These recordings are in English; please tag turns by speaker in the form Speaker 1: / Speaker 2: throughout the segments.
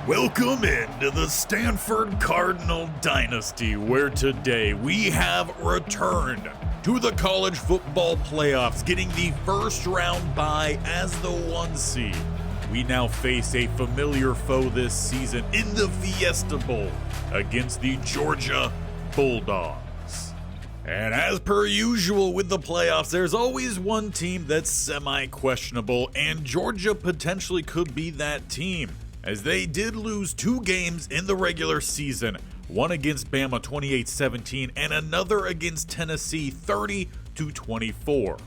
Speaker 1: Welcome into the Stanford Cardinal Dynasty, where today we have returned to the college football playoffs, getting the first round bye as the 1 seed. We now face a familiar foe this season in the Fiesta Bowl against the Georgia Bulldogs. And as per usual with the playoffs, there's always one team that's semi-questionable, and Georgia potentially could be that team, as they did lose 2 games in the regular season, one against Bama 28-17 and another against Tennessee 30-24.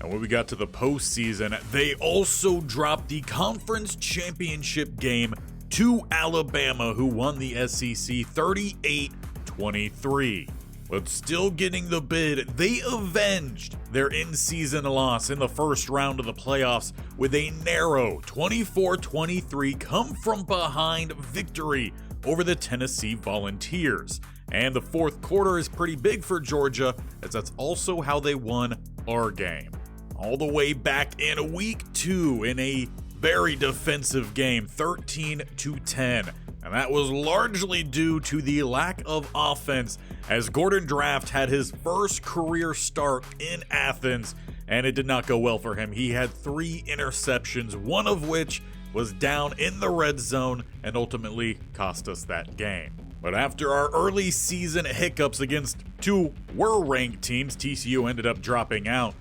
Speaker 1: And when we got to the postseason, they also dropped the conference championship game to Alabama, who won the SEC 38-23. But still getting the bid, they avenged their in-season loss in the first round of the playoffs with a narrow 24-23 come-from-behind victory over the Tennessee Volunteers. And the fourth quarter is pretty big for Georgia, as that's also how they won our game. All the way back in week 2 in a very defensive game, 13-10. And that was largely due to the lack of offense, as Gordon Draft had his first career start in Athens, and it did not go well for him. He had 3 interceptions, one of which was down in the red zone and ultimately cost us that game. But after our early season hiccups against 2 ranked teams, TCU ended up dropping out.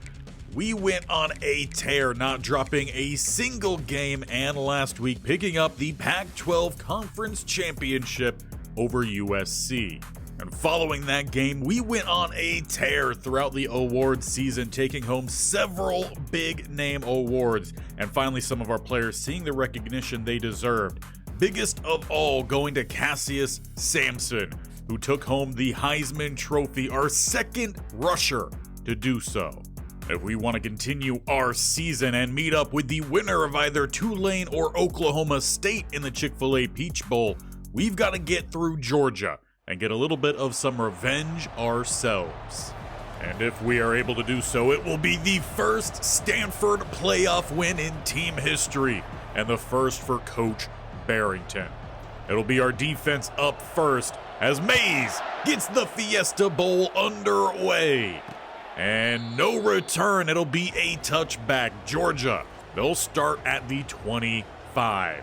Speaker 1: We went on a tear, not dropping a single game, and last week picking up the Pac-12 Conference Championship over USC. And following that game, we went on a tear throughout the awards season, taking home several big-name awards, and finally some of our players seeing the recognition they deserved. Biggest of all going to Cassius Sampson, who took home the Heisman Trophy, our second rusher to do so. If we want to continue our season and meet up with the winner of either Tulane or Oklahoma State in the Chick-fil-A Peach Bowl, we've got to get through Georgia and get a little bit of some revenge ourselves. And if we are able to do so, it will be the first Stanford playoff win in team history, and the first for Coach Barrington. It'll be our defense up first as Mays gets the Fiesta Bowl underway. And no return, it'll be a touchback. Georgia, they'll start at the 25.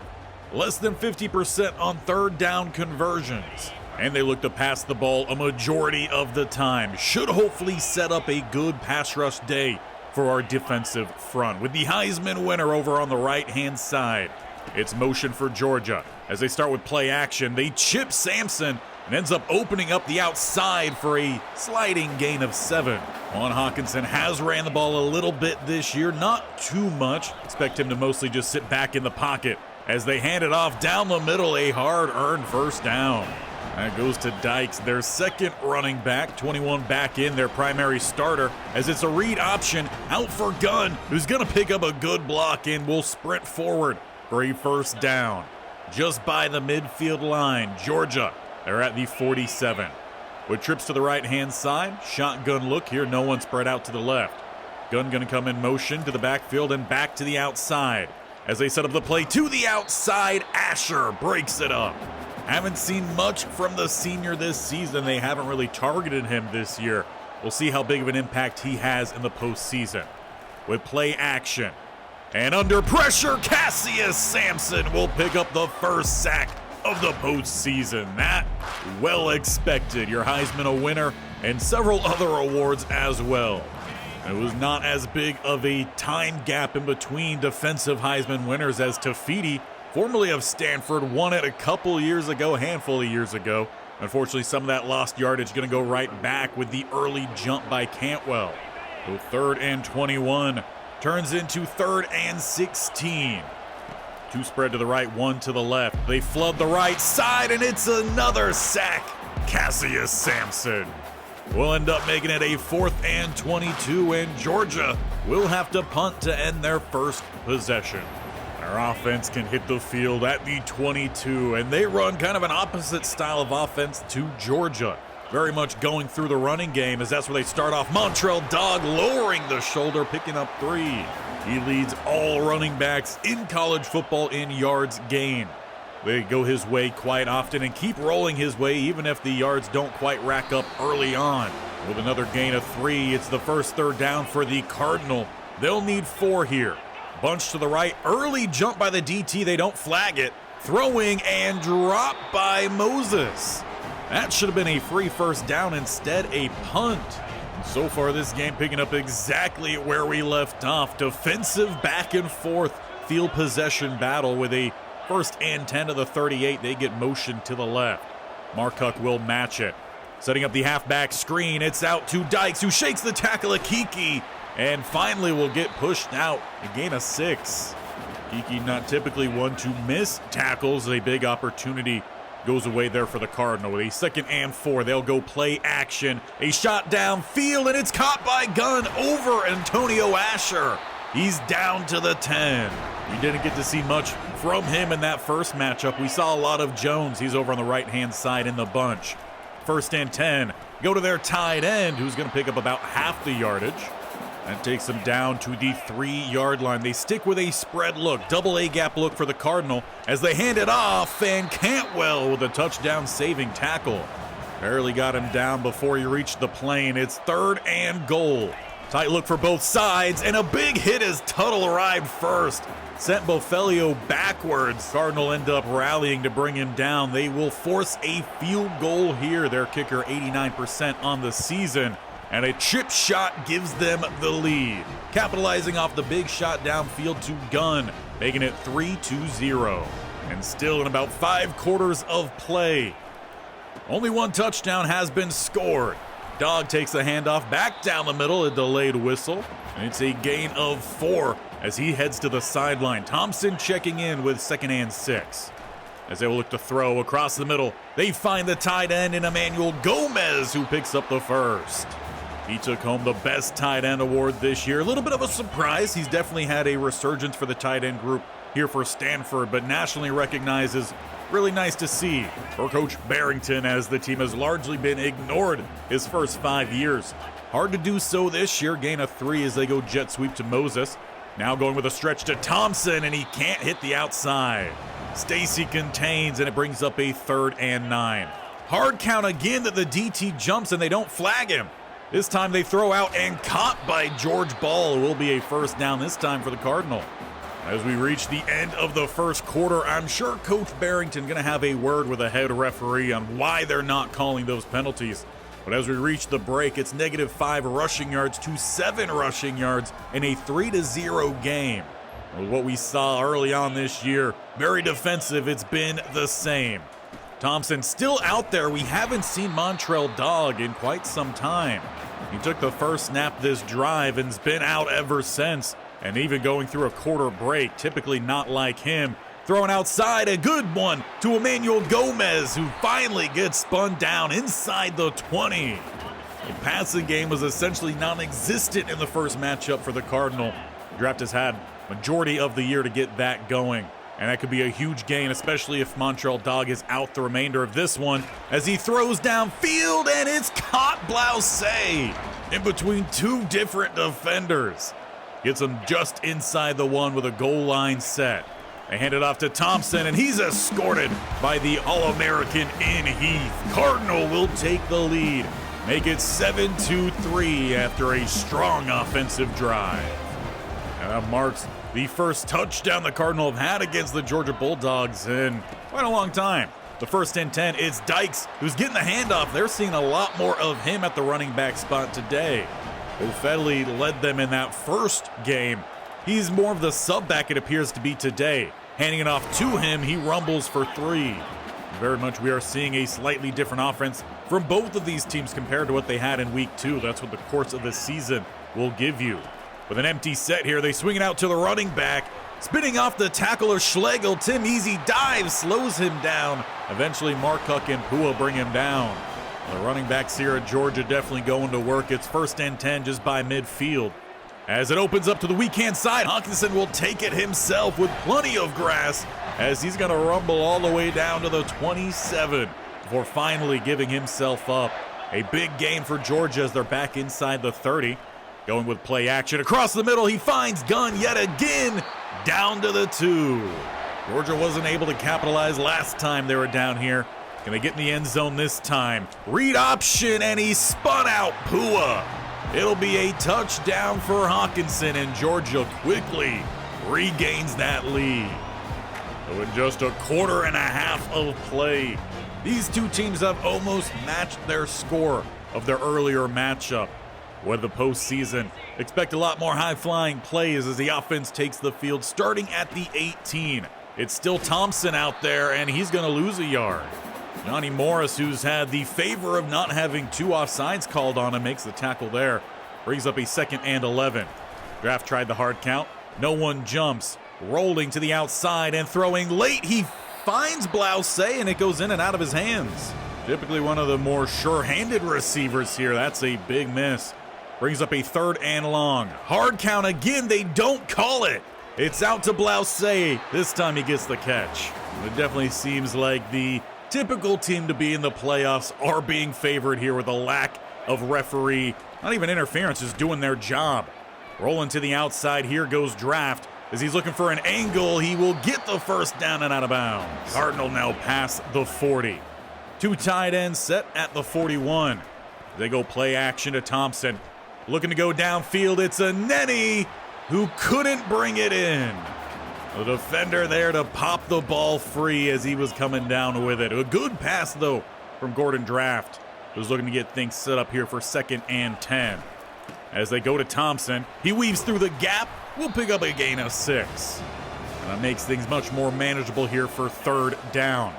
Speaker 1: Less than 50% on third down conversions. And they look to pass the ball a majority of the time. Should hopefully set up a good pass rush day for our defensive front. With the Heisman winner over on the right-hand side, it's motion for Georgia. As they start with play action, they chip Sampson and ends up opening up the outside for a sliding gain of 7. Juan Hawkinson has ran the ball a little bit this year, not too much. Expect him to mostly just sit back in the pocket as they hand it off down the middle, a hard-earned first down. That goes to Dykes, their second running back, 21 back in, their primary starter, as it's a read option out for Gunn, who's going to pick up a good block and will sprint forward for a first down. Just by the midfield line, Georgia, they're at the 47. With trips to the right-hand side, shotgun look here, no one spread out to the left. Gunn going to come in motion to the backfield and back to the outside. As they set up the play to the outside, Asher breaks it up. Haven't seen much from the senior this season. They haven't really targeted him this year. We'll see how big of an impact he has in the postseason. With play action and under pressure, Cassius Sampson will pick up the first sack of the postseason. That, well expected. Your Heisman a winner and several other awards as well. It was not as big of a time gap in between defensive Heisman winners as Tafiti, formerly of Stanford, won it a handful of years ago. Unfortunately, some of that lost yardage going to go right back with the early jump by Cantwell. So 3rd and 21 turns into 3rd and 16. 2 spread to the right, 1 to the left. They flood the right side, and it's another sack. Cassius Sampson will end up making it a 4th and 22, and Georgia will have to punt to end their first possession. Our offense can hit the field at the 22, and they run kind of an opposite style of offense to Georgia. Very much going through the running game, as that's where they start off. Montrell Dog lowering the shoulder, picking up 3. He leads all running backs in college football in yards gained. They go his way quite often and keep rolling his way even if the yards don't quite rack up early on. With another gain of 3, it's the first third down for the Cardinal. They'll need 4 here. Bunch to the right, early jump by the DT, they don't flag it. Throwing and drop by Moses. That should have been a free first down, instead a punt. So far this game picking up exactly where we left off. Defensive back and forth field possession battle with a first and 10 to the 38. They get motion to the left. Marcock will match it. Setting up the halfback screen, it's out to Dykes, who shakes the tackle Akiki, and finally will get pushed out. A gain of 6. Akiki not typically one to miss tackles. A big opportunity goes away there for the Cardinal. With a 2nd and 4, they'll go play action. A shot downfield, and it's caught by Gunn over Antonio Asher. He's down to the 10. We didn't get to see much from him in that first matchup. We saw a lot of Jones. He's over on the right-hand side in the bunch. 1st and 10. Go to their tight end, who's going to pick up about half the yardage. That takes them down to the 3-yard line. They stick with a spread look, double A-gap look for the Cardinal as they hand it off, and Cantwell with a touchdown-saving tackle. Barely got him down before he reached the plane. It's 3rd and goal. Tight look for both sides, and a big hit as Tuttle arrived first. Sent Bofelio backwards. Cardinal end up rallying to bring him down. They will force a field goal here. Their kicker 89% on the season, and a chip shot gives them the lead. Capitalizing off the big shot downfield to Gunn, making it 3-0. And still in about 5 quarters of play. Only 1 touchdown has been scored. Dog takes the handoff back down the middle, a delayed whistle, and it's a gain of 4 as he heads to the sideline. Thompson checking in with 2nd and 6. As they will look to throw across the middle, they find the tight end in Emmanuel Gomez, who picks up the first. He took home the best tight end award this year. A little bit of a surprise. He's definitely had a resurgence for the tight end group here for Stanford, but nationally recognized as really nice to see for Coach Barrington, as the team has largely been ignored his first 5 years. Hard to do so this year. Gain of 3 as they go jet sweep to Moses. Now going with a stretch to Thompson, and he can't hit the outside. Stacy contains, and it brings up a 3rd and 9. Hard count again that the DT jumps, and they don't flag him. This time they throw out, and caught by George Ball. It will be a first down this time for the Cardinal. As we reach the end of the first quarter, I'm sure Coach Barrington going to have a word with the head referee on why they're not calling those penalties. But as we reach the break, it's -5 rushing yards to 7 rushing yards in a 3-0 game. With what we saw early on this year, very defensive, it's been the same. Thompson still out there. We haven't seen Montrell Dog in quite some time. He took the first snap this drive and's been out ever since, and even going through a quarter break, typically not like him. Throwing outside, a good one to Emmanuel Gomez, who finally gets spun down inside the 20. The passing game was essentially non-existent in the first matchup for the Cardinal. The draft has had majority of the year to get that going, and that could be a huge gain, especially if Montrell Dog is out the remainder of this one, as he throws downfield, and it's caught Blouse in between 2 different defenders. Gets him just inside the 1 with a goal line set. They hand it off to Thompson, and he's escorted by the All-American in Heath. Cardinal will take the lead, make it 7-3 after a strong offensive drive. And that marks the first touchdown the Cardinal have had against the Georgia Bulldogs in quite a long time. The 1st and 10, it's Dykes who's getting the handoff. They're seeing a lot more of him at the running back spot today. Bofelli led them in that first game. He's more of the sub back, it appears to be today. Handing it off to him, he rumbles for 3. Very much we are seeing a slightly different offense from both of these teams compared to what they had in week 2. That's what the course of the season will give you. With an empty set here, they swing it out to the running back. Spinning off the tackle of Schlegel, Tim Easy dives, slows him down. Eventually Marcock and Pua bring him down. The running backs here at Georgia definitely going to work. It's 1st and 10 just by midfield. As it opens up to the weak hand side, Hawkinson will take it himself with plenty of grass, as he's going to rumble all the way down to the 27 before finally giving himself up. A big game for Georgia as they're back inside the 30. Going with play action across the middle, he finds Gunn yet again, down to the 2. Georgia wasn't able to capitalize last time they were down here. Can they get in the end zone this time? Read option, and he spun out Pua. It'll be a touchdown for Hawkinson, and Georgia quickly regains that lead. So in just a quarter and a half of play, these two teams have almost matched their score of their earlier matchup. With the postseason, expect a lot more high-flying plays as the offense takes the field starting at the 18. It's still Thompson out there, and he's going to lose a yard. Johnny Morris, who's had the favor of not having two offsides called on him, makes the tackle there. Brings up a 2nd and 11. Draft tried the hard count. No one jumps. Rolling to the outside and throwing late. He finds Blouse, and it goes in and out of his hands. Typically one of the more sure-handed receivers here. That's a big miss. Brings up a 3rd and long. Hard count again. They don't call it. It's out to Blouse. This time he gets the catch. It definitely seems like the typical team to be in the playoffs are being favored here with a lack of referee, not even interference, just doing their job. Rolling to the outside, here goes Draft. As he's looking for an angle, he will get the first down and out of bounds. Cardinal now past the 40. Two tight ends set at the 41. They go play action to Thompson. Looking to go downfield, it's a Nenny who couldn't bring it in. The defender there to pop the ball free as he was coming down with it. A good pass, though, from Gordon Draft, who's looking to get things set up here for 2nd and 10. As they go to Thompson, he weaves through the gap. We'll pick up a gain of 6. And that makes things much more manageable here for 3rd down.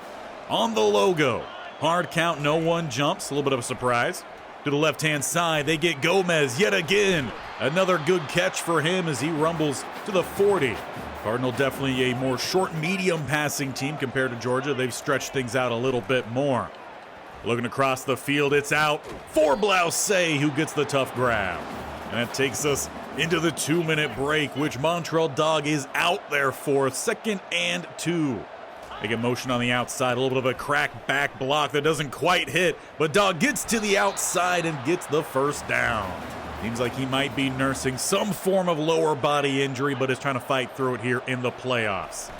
Speaker 1: On the logo, hard count, no one jumps. A little bit of a surprise. To the left-hand side, they get Gomez yet again. Another good catch for him as he rumbles to the 40. Cardinal definitely a more short-medium passing team compared to Georgia. They've stretched things out a little bit more. Looking across the field, it's out for Blouse, who gets the tough grab. And that takes us into the 2-minute break, which Montreal Dog is out there for 2nd and 2. They get motion on the outside, a little bit of a crack back block that doesn't quite hit, but Dog gets to the outside and gets the first down. Seems like he might be nursing some form of lower body injury, but is trying to fight through it here in the playoffs.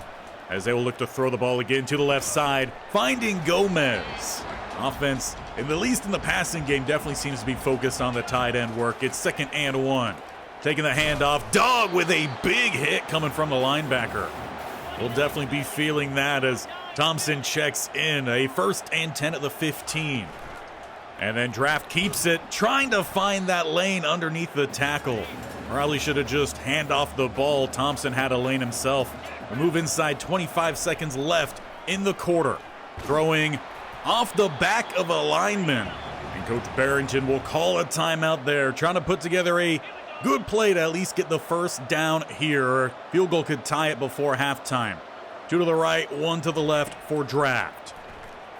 Speaker 1: As they will look to throw the ball again to the left side, finding Gomez. Offense, at least in the passing game, definitely seems to be focused on the tight end work. It's 2nd and 1. Taking the handoff, Dog with a big hit coming from the linebacker. We'll definitely be feeling that as Thompson checks in. A 1st and 10 at the 15. And then Draft keeps it, trying to find that lane underneath the tackle. Probably should have just hand off the ball. Thompson had a lane himself. A move inside, 25 seconds left in the quarter. Throwing off the back of a lineman. And Coach Barrington will call a timeout there, trying to put together a good play to at least get the first down here. Field goal could tie it before halftime. 2 to the right, 1 to the left for Draft.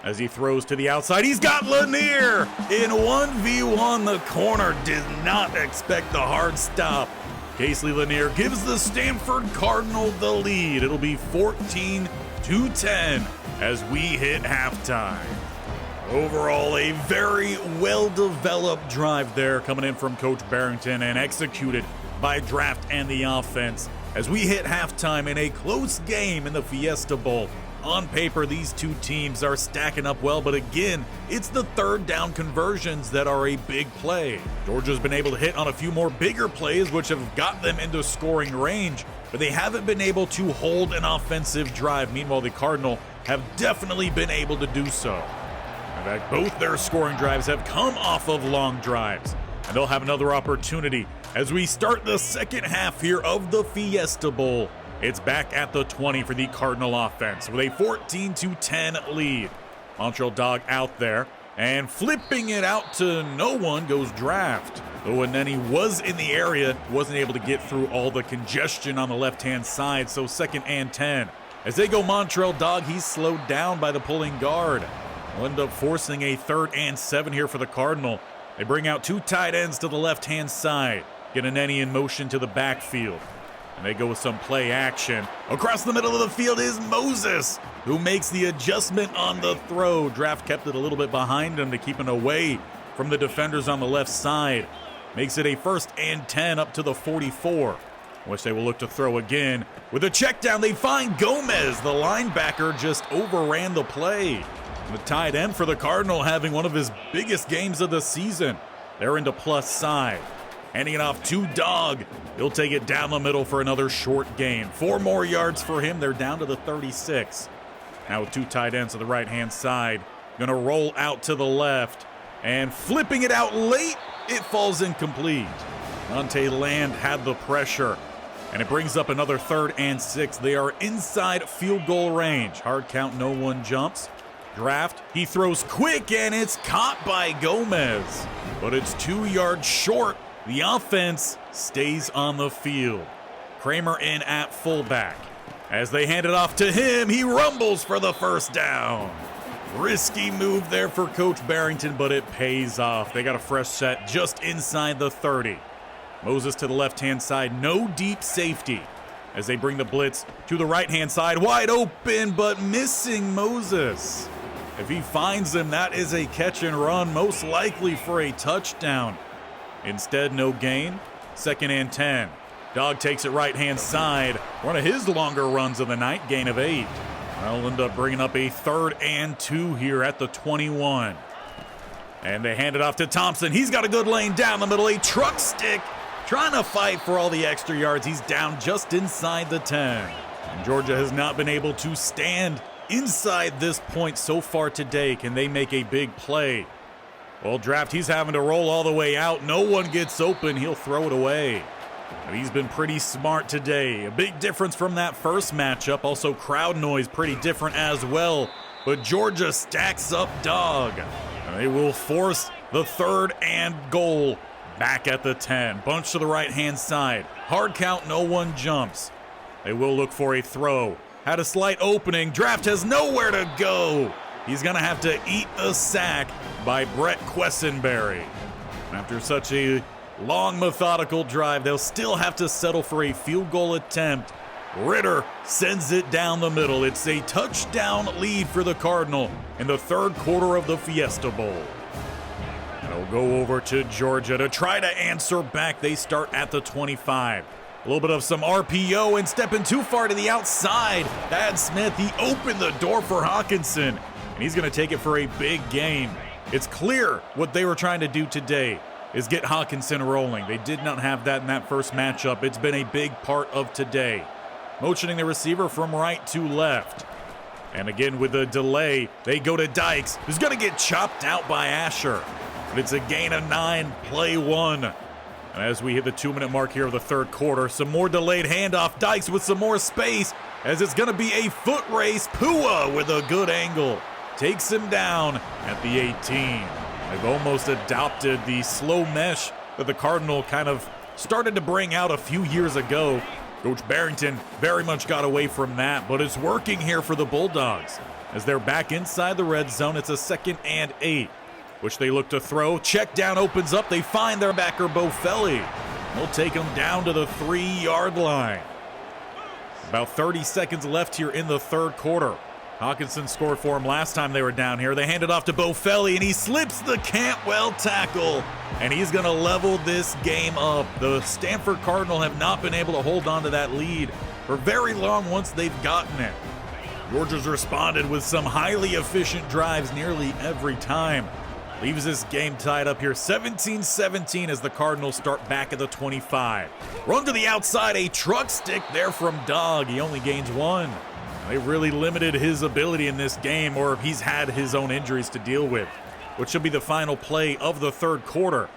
Speaker 1: As he throws to the outside, he's got Lanier in 1v1. The corner did not expect the hard stop. Casey Lanier gives the Stanford Cardinal the lead. It'll be 14-10 as we hit halftime. Overall, a very well-developed drive there coming in from Coach Barrington and executed by Draft and the offense as we hit halftime in a close game in the Fiesta Bowl. On paper, these two teams are stacking up well, but again, it's the 3rd down conversions that are a big play. Georgia's been able to hit on a few more bigger plays, which have got them into scoring range, but they haven't been able to hold an offensive drive. Meanwhile, the Cardinal have definitely been able to do so. In fact, both their scoring drives have come off of long drives, and they'll have another opportunity as we start the second half here of the Fiesta Bowl. It's back at the 20 for the Cardinal offense with a 14-10 lead. Montreal Dog out there, and flipping it out to no one goes Draft. Though Aneni was in the area, wasn't able to get through all the congestion on the left-hand side, so 2nd and 10. As they go Montreal Dog, he's slowed down by the pulling guard. Will end up forcing a 3rd and 7 here for the Cardinal. They bring out 2 tight ends to the left-hand side. Get Aneni in motion to the backfield. And they go with some play action. Across the middle of the field is Moses, who makes the adjustment on the throw. Draft kept it a little bit behind him to keep him away from the defenders on the left side. Makes it a 1st and 10 up to the 44. which they will look to throw again. With a check down, they find Gomez. The linebacker just overran the play. The tight end for the Cardinal having one of his biggest games of the season. They're into plus side. Handing it off to Dog. He'll take it down the middle for another short gain. 4 more yards for him. They're down to the 36. Now with 2 tight ends to the right-hand side. Going to roll out to the left. And flipping it out late, it falls incomplete. Dante Land had the pressure. And it brings up another 3rd and 6. They are inside field goal range. Hard count, no one jumps. Draft, he throws quick, and it's caught by Gomez. But it's 2 yards short. The offense stays on the field. Kramer in at fullback. As they hand it off to him, he rumbles for the first down. Risky move there for Coach Barrington, but it pays off. They got a fresh set just inside the 30. Moses to the left-hand side, no deep safety. As they bring the blitz to the right-hand side, wide open, but missing Moses. If he finds him, that is a catch and run, most likely for a touchdown. Instead, no gain. 2nd and 10. Dog takes it right-hand side. One of his longer runs of the night, gain of 8. They'll end up bringing up a 3rd and 2 here at the 21. And they hand it off to Thompson. He's got a good lane down the middle. A truck stick trying to fight for all the extra yards. He's down just inside the 10. And Georgia has not been able to stand inside this point so far today. Can they make a big play? Well, Draft, he's having to roll all the way out. No one gets open. He'll throw it away. And he's been pretty smart today. A big difference from that first matchup. Also, crowd noise pretty different as well. But Georgia stacks up Dog. And they will force the 3rd and goal back at the 10. Bunch to the right-hand side. Hard count, no one jumps. They will look for a throw. Had a slight opening. Draft has nowhere to go. He's going to have to eat a sack by Brett Quessenberry. After such a long, methodical drive, they'll still have to settle for a field goal attempt. Ritter sends it down the middle. It's a touchdown lead for the Cardinal in the 3rd quarter of the Fiesta Bowl. They'll go over to Georgia to try to answer back. They start at the 25. A little bit of some RPO and stepping too far to the outside. Thad Smith, he opened the door for Hawkinson, and he's going to take it for a big gain. It's clear what they were trying to do today is get Hawkinson rolling. They did not have that in that first matchup. It's been a big part of today. Motioning the receiver from right to left. And again with a delay, they go to Dykes, who's going to get chopped out by Asher. But it's a gain of 9, play 1. And as we hit the 2-minute mark here of the 3rd quarter, some more delayed handoff. Dykes with some more space, as it's going to be a foot race. Pua with a good angle takes him down at the 18. They've almost adopted the slow mesh that the Cardinal kind of started to bring out a few years ago. Coach Barrington very much got away from that, but it's working here for the Bulldogs. As they're back inside the red zone, it's a 2nd and 8, which they look to throw. Check down opens up. They find their backer, Bofelli. They'll take him down to the 3-yard line. About 30 seconds left here in the 3rd quarter. Hawkinson scored for him last time they were down here. They hand it off to Bofelli, and he slips the Cantwell tackle, and he's going to level this game up. The Stanford Cardinal have not been able to hold on to that lead for very long once they've gotten it. Georgia's responded with some highly efficient drives nearly every time. Leaves this game tied up here 17-17 as the Cardinals start back at the 25. Run to the outside, a truck stick there from Dog. He only gains 1. They really limited his ability in this game, or if he's had his own injuries to deal with, which should be the final play of the 3rd quarter.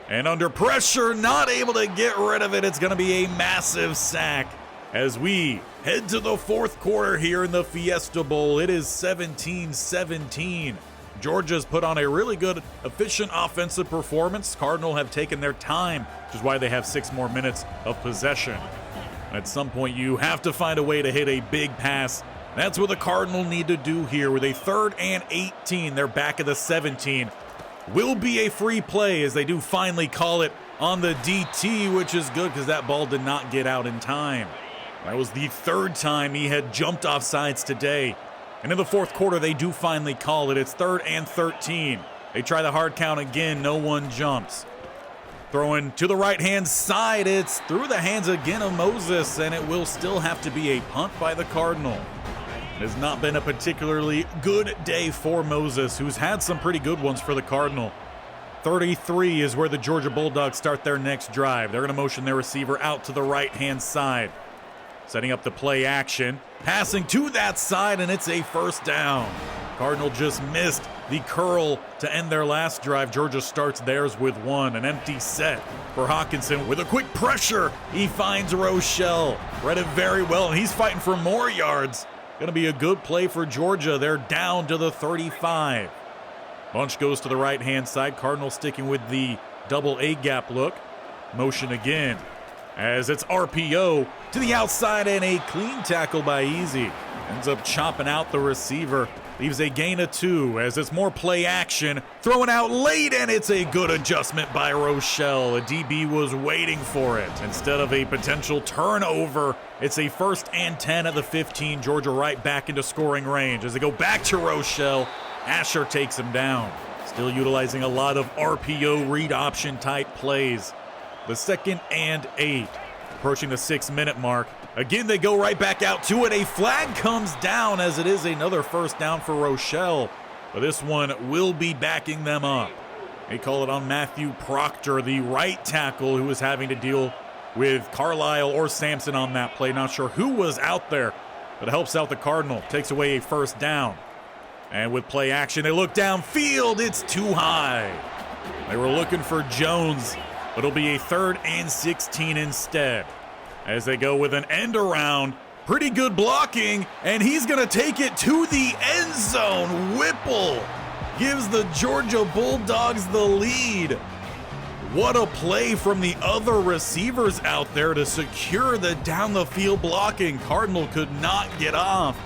Speaker 1: And under pressure, not able to get rid of it. It's going to be a massive sack as we head to the 4th quarter here in the Fiesta Bowl. It is 17-17. Georgia's put on a really good, efficient offensive performance. Cardinal have taken their time, which is why they have 6 more minutes of possession. At some point, you have to find a way to hit a big pass. That's what the Cardinal need to do here with a 3rd and 18. They're back at the 17. Will be a free play as they do finally call it on the DT, which is good because that ball did not get out in time. That was the 3rd time he had jumped off sides today. And in the 4th quarter, they do finally call it. It's 3rd and 13. They try the hard count again. No one jumps. Throwing to the right-hand side. It's through the hands again of Moses, and it will still have to be a punt by the Cardinal. It has not been a particularly good day for Moses, who's had some pretty good ones for the Cardinal. 33 is where the Georgia Bulldogs start their next drive. They're going to motion their receiver out to the right-hand side. Setting up the play action. Passing to that side, and it's a first down. Cardinal just missed the curl to end their last drive. Georgia starts theirs with one. An empty set for Hawkinson with a quick pressure. He finds Rochelle. Read it very well, and he's fighting for more yards. Going to be a good play for Georgia. They're down to the 35. Bunch goes to the right-hand side. Cardinals sticking with the double A-gap look. Motion again as it's RPO to the outside, and a clean tackle by Easy. Ends up chopping out the receiver. Leaves a gain of 2 as it's more play action. Throwing out late, and it's a good adjustment by Rochelle. A DB was waiting for it. Instead of a potential turnover, it's a 1st and 10 at the 15. Georgia right back into scoring range as they go back to Rochelle. Asher takes him down. Still utilizing a lot of RPO read option type plays. The 2nd and 8. Approaching the 6-minute mark. Again, they go right back out to it. A flag comes down as it is another first down for Rochelle. But this one will be backing them up. They call it on Matthew Proctor, the right tackle, who was having to deal with Carlisle or Sampson on that play. Not sure who was out there, but it helps out the Cardinal. Takes away a first down. And with play action, they look downfield. It's too high. They were looking for Jones, but it'll be a 3rd and 16 instead. As they go with an end around, pretty good blocking, and he's going to take it to the end zone. Whipple gives the Georgia Bulldogs the lead. What a play from the other receivers out there to secure the down the field blocking. Cardinal could not get off.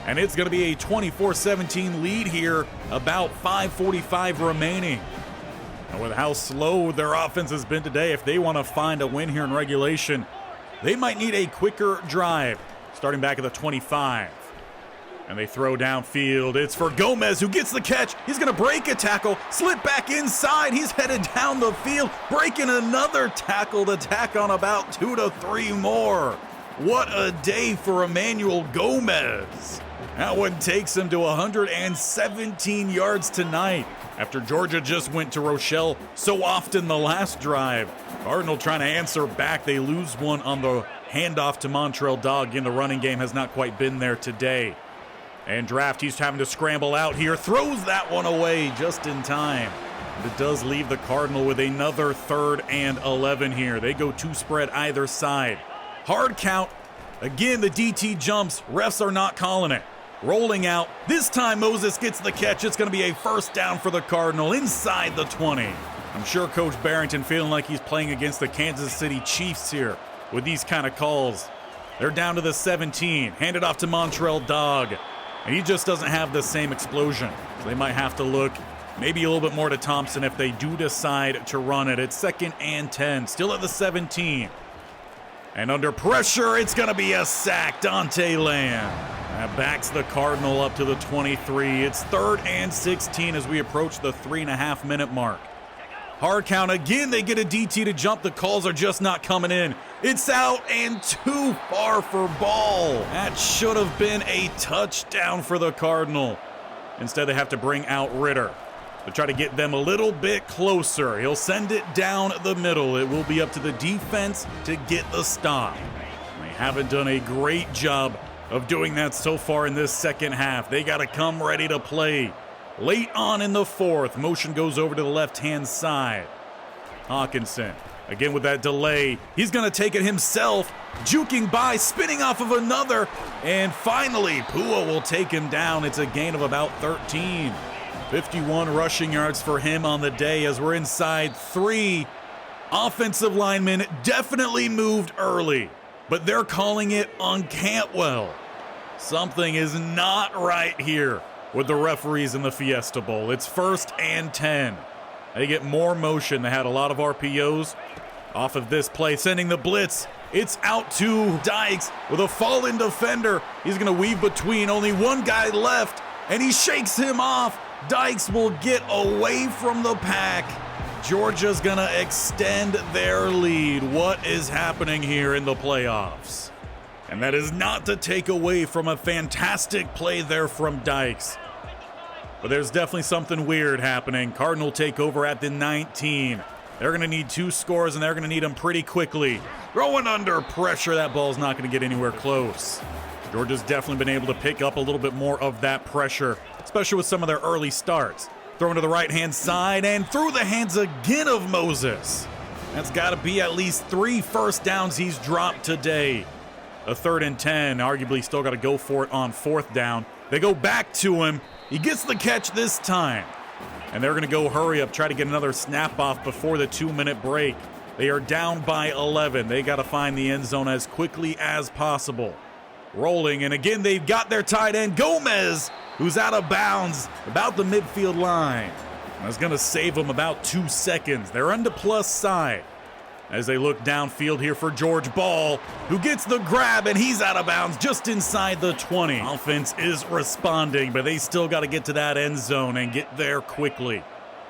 Speaker 1: And it's going to be a 24-17 lead here, about 5:45 remaining. And with how slow their offense has been today, if they want to find a win here in regulation, they might need a quicker drive, starting back at the 25. And they throw downfield. It's for Gomez, who gets the catch. He's going to break a tackle, slip back inside. He's headed down the field, breaking another tackle to tack on about 2 to 3 more. What a day for Emmanuel Gomez. That one takes him to 117 yards tonight. After Georgia just went to Rochelle so often the last drive. Cardinal trying to answer back. They lose one on the handoff to Montreal Dog. In the running game has not quite been there today. And Draft, he's having to scramble out here. Throws that one away just in time. And it does leave the Cardinal with another 3rd and 11 here. They go 2 spread either side. Hard count. Again, the DT jumps. Refs are not calling it. Rolling out. This time Moses gets the catch. It's going to be a first down for the Cardinal inside the 20. I'm sure Coach Barrington feeling like he's playing against the Kansas City Chiefs here with these kind of calls. They're down to the 17. Handed off to Montreal Dog. And he just doesn't have the same explosion. So they might have to look maybe a little bit more to Thompson if they do decide to run it. It's 2nd and 10. Still at the 17. And under pressure, it's going to be a sack. Dante Lamb. That backs the Cardinal up to the 23. It's 3rd and 16 as we approach the 3.5-minute mark. Hard count again. They get a DT to jump. The calls are just not coming in. It's out and too far for ball. That should have been a touchdown for the Cardinal. Instead, they have to bring out Ritter to try to get them a little bit closer. He'll send it down the middle. It will be up to the defense to get the stop. They haven't done a great job of doing that so far in this second half. They got to come ready to play. Late on in the 4th, motion goes over to the left-hand side. Hawkinson, again with that delay. He's going to take it himself, juking by, spinning off of another, and finally, Pua will take him down. It's a gain of about 13. 51 rushing yards for him on the day as we're inside 3. Offensive linemen definitely moved early, but they're calling it on Cantwell. Something is not right here with the referees in the Fiesta Bowl. It's 1st and 10. They get more motion. They had a lot of RPOs off of this play, sending the blitz. It's out to Dykes with a fallen defender. He's going to weave between only one guy left, and he shakes him off. Dykes will get away from the pack. Georgia's gonna extend their lead. What is happening here in the playoffs? And that is not to take away from a fantastic play there from Dykes. But there's definitely something weird happening. Cardinal take over at the 19. They're going to need 2 scores, and they're going to need them pretty quickly. Throwing under pressure. That ball's not going to get anywhere close. Georgia's definitely been able to pick up a little bit more of that pressure, especially with some of their early starts. Throwing to the right-hand side and through the hands again of Moses. That's got to be at least 3 first downs he's dropped today. A 3rd and 10. Arguably still got to go for it on 4th down. They go back to him. He gets the catch this time. And they're going to go hurry up, try to get another snap off before the 2-minute break. They are down by 11. They got to find the end zone as quickly as possible. Rolling, and again, they've got their tight end, Gomez, who's out of bounds about the midfield line. That's going to save them about 2 seconds. They're on the plus side as they look downfield here for George Ball, who gets the grab, and he's out of bounds just inside the 20. Offense is responding, but they still got to get to that end zone and get there quickly.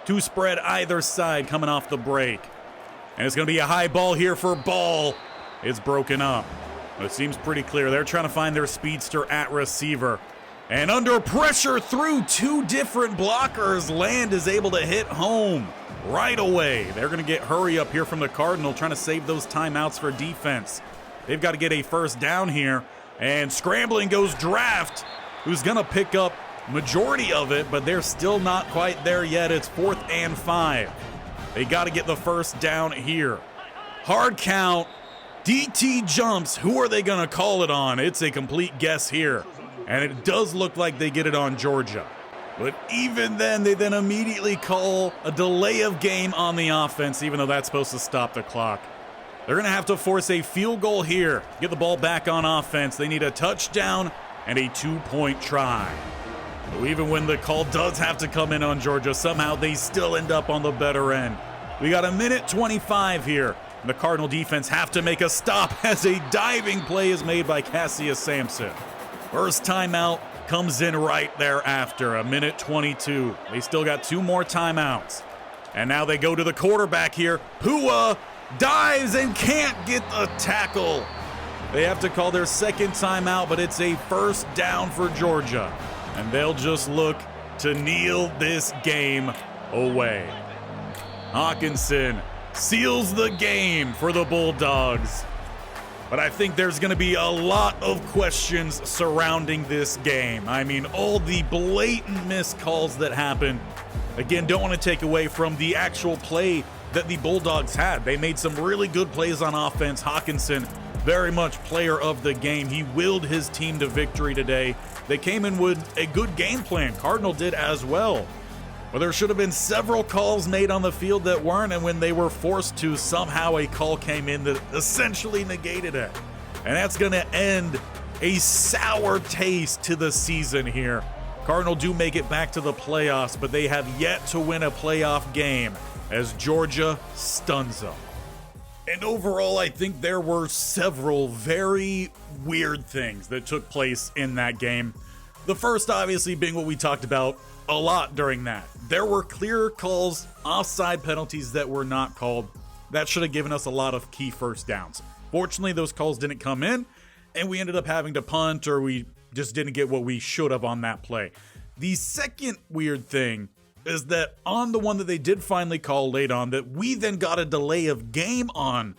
Speaker 1: 2 spread either side coming off the break. And it's going to be a high ball here for Ball. It's broken up. It seems pretty clear. They're trying to find their speedster at receiver. And under pressure through 2 different blockers, Land is able to hit home right away. They're going to get hurry up here from the Cardinal, trying to save those timeouts for defense. They've got to get a first down here. And scrambling goes Draft, who's going to pick up majority of it, but they're still not quite there yet. It's 4th and 5. They got to get the first down here. Hard count. DT jumps. Who are they going to call it on? It's a complete guess here. And it does look like they get it on Georgia. But even then, they then immediately call a delay of game on the offense, even though that's supposed to stop the clock. They're going to have to force a field goal here. Get the ball back on offense. They need a touchdown and a 2-point try. So even when the call does have to come in on Georgia, somehow they still end up on the better end. We got 1:25 here. The Cardinal defense have to make a stop as a diving play is made by Cassius Sampson. First timeout comes in right thereafter, 1:22. They still got 2 more timeouts. And now they go to the quarterback here. Pua dives and can't get the tackle. They have to call their second timeout, but it's a first down for Georgia. And they'll just look to kneel this game away. Hawkinson seals the game for the Bulldogs. But I think there's going to be a lot of questions surrounding this game. I mean, all the blatant missed calls that happened. Again, don't want to take away from the actual play that the Bulldogs had. They made some really good plays on offense. Hawkinson, very much player of the game. He willed his team to victory today. They came in with a good game plan. Cardinal did as well. But there should have been several calls made on the field that weren't, and when they were forced to, somehow a call came in that essentially negated it. And that's going to end a sour taste to the season here. Cardinal do make it back to the playoffs, but they have yet to win a playoff game as Georgia stuns them. And overall, I think there were several very weird things that took place in that game. The first, obviously, being what we talked about a lot during that. There were clear calls, offside penalties that were not called. That should have given us a lot of key first downs. Fortunately, those calls didn't come in, and we ended up having to punt, or we just didn't get what we should have on that play. The second weird thing is that on the one that they did finally call late on, that we then got a delay of game on,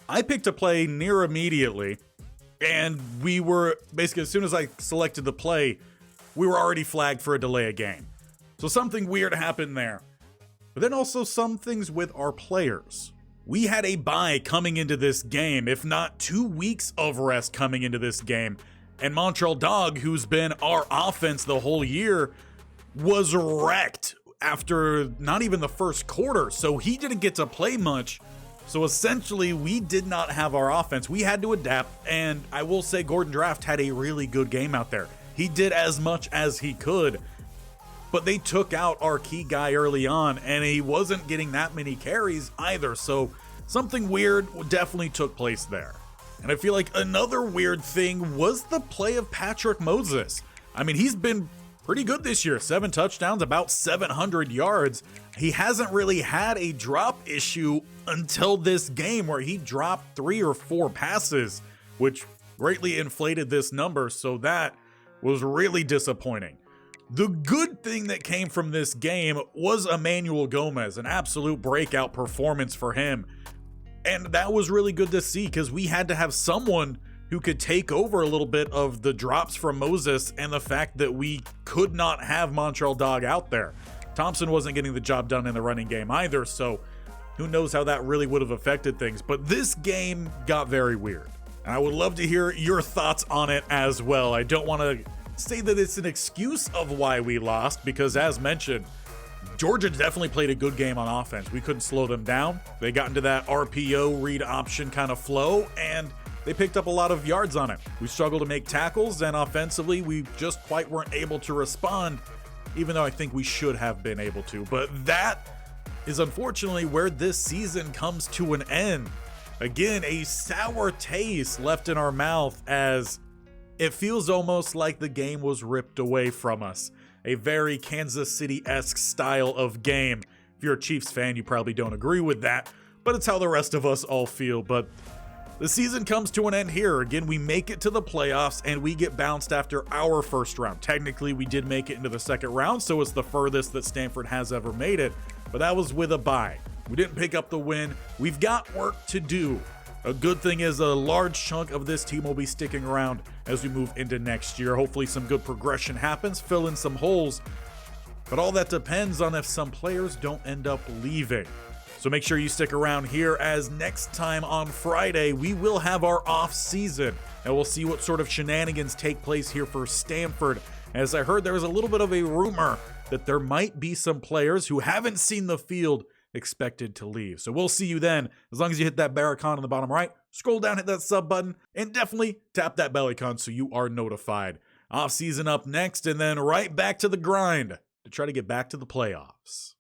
Speaker 1: I picked a play near immediately, and we were basically, as soon as I selected the play, we were already flagged for a delay of game. So something weird happened there. But then also some things with our players. We had a bye coming into this game, if not 2 weeks of rest coming into this game. And Montreal Dog, who's been our offense the whole year, was wrecked after not even the first quarter. So he didn't get to play much. So essentially, we did not have our offense. We had to adapt. And I will say Gordon Draft had a really good game out there. He did as much as he could, but they took out our key guy early on, and he wasn't getting that many carries either, so something weird definitely took place there. And I feel like another weird thing was the play of Patrick Moses. I mean, he's been pretty good this year. 7 touchdowns, about 700 yards. he hasn't really had a drop issue until this game where he dropped 3 or 4 passes, which greatly inflated this number, so that was really disappointing. The good thing that came from this game was Emmanuel Gomez, an absolute breakout performance for him. And that was really good to see because we had to have someone who could take over a little bit of the drops from Moses and the fact that we could not have Montreal Dog out there. Thompson wasn't getting the job done in the running game either, so who knows how that really would have affected things. But this game got very weird. And I would love to hear your thoughts on it as well. I don't want to say that it's an excuse of why we lost because, as mentioned, Georgia definitely played a good game on offense. We couldn't slow them down. They got into that RPO read option kind of flow, and they picked up a lot of yards on it. We struggled to make tackles, and offensively, we just quite weren't able to respond, even though I think we should have been able to. But that is unfortunately where this season comes to an end. Again, a sour taste left in our mouth as it feels almost like the game was ripped away from us. A very Kansas City-esque style of game. If you're a Chiefs fan, you probably don't agree with that, but it's how the rest of us all feel. But the season comes to an end here. Again, we make it to the playoffs and we get bounced after our first round. Technically, we did make it into the second round, so it's the furthest that Stanford has ever made it, but that was with a bye. We didn't pick up the win. We've got work to do. A good thing is a large chunk of this team will be sticking around as we move into next year. Hopefully some good progression happens, fill in some holes, but all that depends on if some players don't end up leaving. So make sure you stick around here as next time on Friday, we will have our off season and we'll see what sort of shenanigans take place here for Stanford. As I heard, there was a little bit of a rumor that there might be some players who haven't seen the field expected to leave. So we'll see you then. As long as you hit that bear icon on the bottom right, scroll down, hit that sub button, and definitely tap that bell icon so you are notified. Off season up next, and then right back to the grind to try to get back to the playoffs.